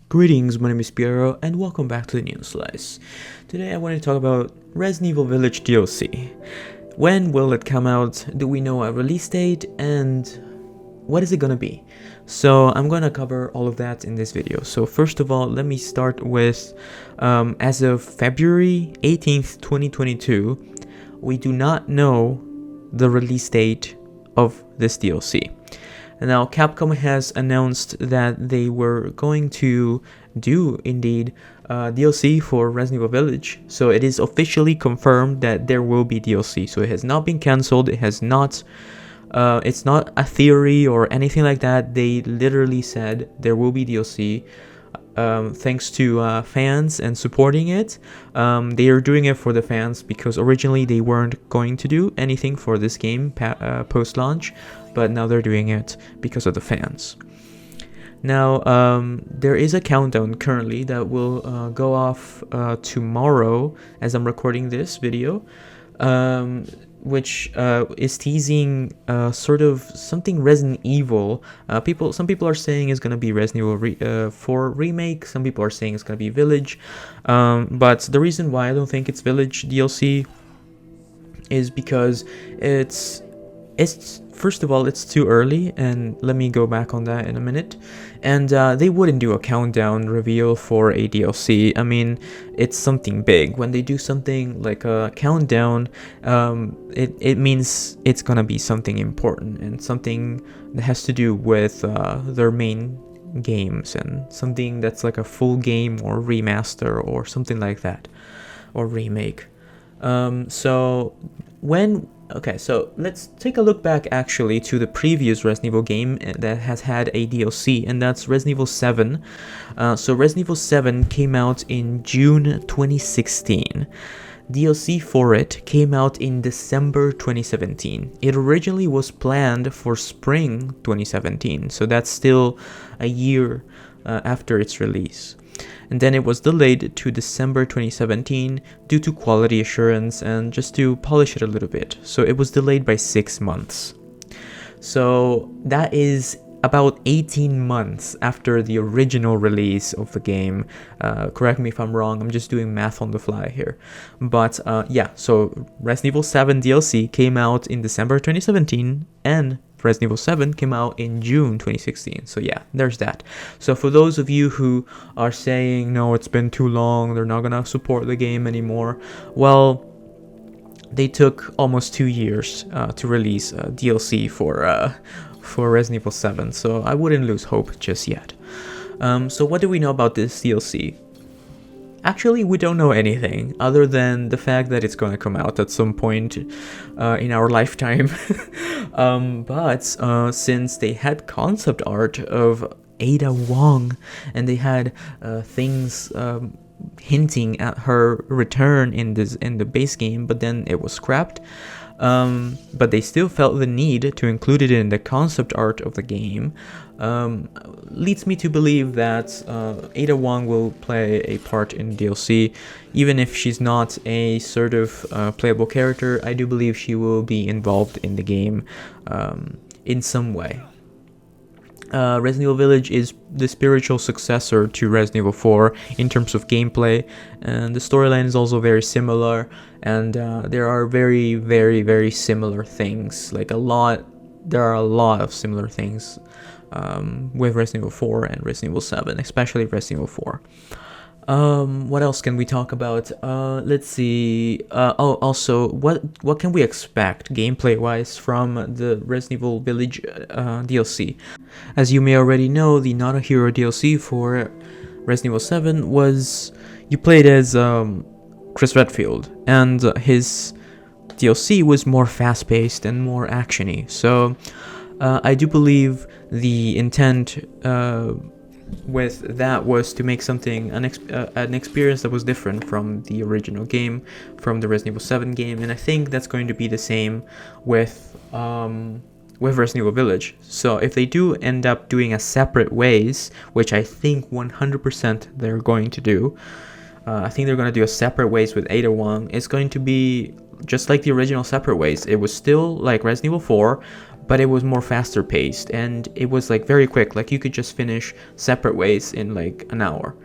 Greetings, my name is Piero, and welcome back to the News Slice. Today I want to talk about Resident Evil Village DLC. When will it come out? Do we know a release date? And what is it gonna be? So I'm gonna cover all of that in this video. So first of all, let me start with, as of February 18th, 2022, we do not know the release date of this DLC. And now Capcom has announced that they were going to do indeed DLC for Resident Evil Village. So it is officially confirmed that there will be DLC. So it has not been cancelled. It has not. It's not a theory or anything like that. They literally said there will be DLC. Thanks to fans and supporting it. They are doing it for the fans because originally they weren't going to do anything for this game post-launch, but now they're doing it because of the fans. Now, there is a countdown currently that will go off tomorrow as I'm recording this video, which is teasing sort of something Resident Evil. Some people are saying it's gonna be Resident Evil 4 remake. Some people are saying it's gonna be Village. But the reason why I don't think it's Village DLC is because it's first of all, it's too early, and let me go back on that in a minute. And they wouldn't do a countdown reveal for a DLC. I mean, it's something big. When they do something like a countdown, it means it's gonna be something important and something that has to do with their main games and something that's like a full game or remaster or something like that, or remake. Okay, so let's take a look back actually to the previous Resident Evil game that has had a DLC, and that's Resident Evil 7. So Resident Evil 7 came out in June 2016. DLC for it came out in December 2017. It originally was planned for spring 2017, so that's still a year after its release. And then it was delayed to December 2017 due to quality assurance and just to polish it a little bit. So it was delayed by 6 months. So that is about 18 months after the original release of the game. Correct me if I'm wrong, I'm just doing math on the fly here. But yeah, so Resident Evil 7 DLC came out in December 2017 and Resident Evil 7 came out in June 2016. So yeah, there's that. So for those of you who are saying, no, it's been too long, they're not gonna support the game anymore, well, they took almost 2 years to release DLC for Resident Evil 7, so I wouldn't lose hope just yet. So what do we know about this DLC? Actually, we don't know anything other than the fact that it's going to come out at some point in our lifetime. But since they had concept art of Ada Wong and they had things hinting at her return in the base game, but then it was scrapped. But they still felt the need to include it in the concept art of the game. Leads me to believe that Ada Wong will play a part in DLC. Even if she's not a sort of playable character, I do believe she will be involved in the game in some way. Resident Evil Village is the spiritual successor to Resident Evil 4 in terms of gameplay, and the storyline is also very similar, and there are very, very, very similar things. There are a lot of similar things with Resident Evil 4 and Resident Evil 7, especially Resident Evil 4. What else can we talk about? Let's see. Also, what can we expect gameplay-wise from the Resident Evil Village DLC? As you may already know, the Not a Hero DLC for Resident Evil 7 was you played as Chris Redfield, and his DLC was more fast-paced and more actiony. So I do believe the intent with that was to make something an experience that was different from the original game, from the Resident Evil 7 game, and I think that's going to be the same with Resident Evil Village. So if they do end up doing a separate ways, which I think 100% they're going to do, I think they're going to do a separate ways with Ada Wong. It's going to be just like the original separate ways. It was still like Resident Evil 4, but it was more faster paced, and it was like very quick. Like you could just finish separate ways in like an hour,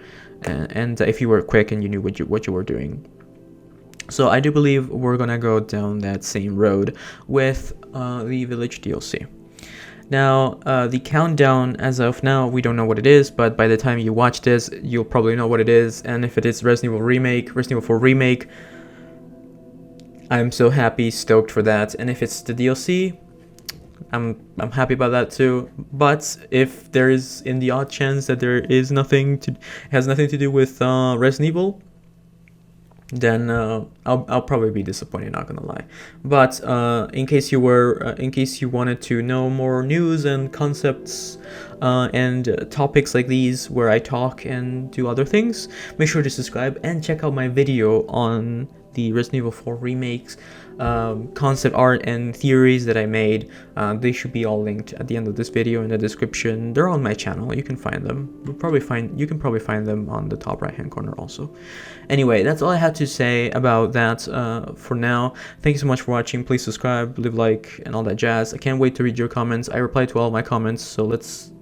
and if you were quick and you knew what you were doing. So I do believe we're gonna go down that same road with the Village DLC. Now, the countdown as of now, we don't know what it is, but by the time you watch this, you'll probably know what it is. And if it is Resident Evil 4 Remake, I'm so happy, stoked for that. And if it's the DLC, I'm happy about that too. But if there is, in the odd chance that there is has nothing to do with Resident Evil, then I'll probably be disappointed, not gonna lie. But in case you wanted to know more news and concepts and topics like these where I talk and do other things, make sure to subscribe and check out my video on the Resident Evil 4 remakes, concept art and theories that I made. They should be all linked at the end of this video in the description. They're on my channel. You can find them. You can probably find them on the top right hand corner also. Anyway, that's all I had to say about that for now. Thank you so much for watching. Please subscribe, leave a like, and all that jazz. I can't wait to read your comments. I reply to all my comments, so let's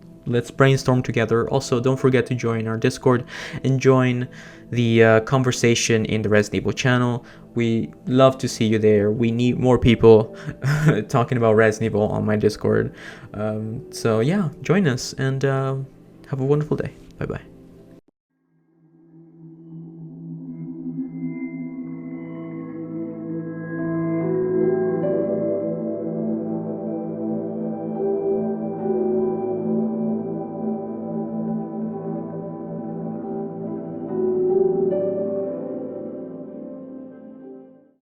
brainstorm together. Also, don't forget to join our Discord and join the conversation in the Resident Evil channel. We love to see you there. We need more people talking about Resident Evil on my Discord. So yeah, join us and have a wonderful day. Bye bye.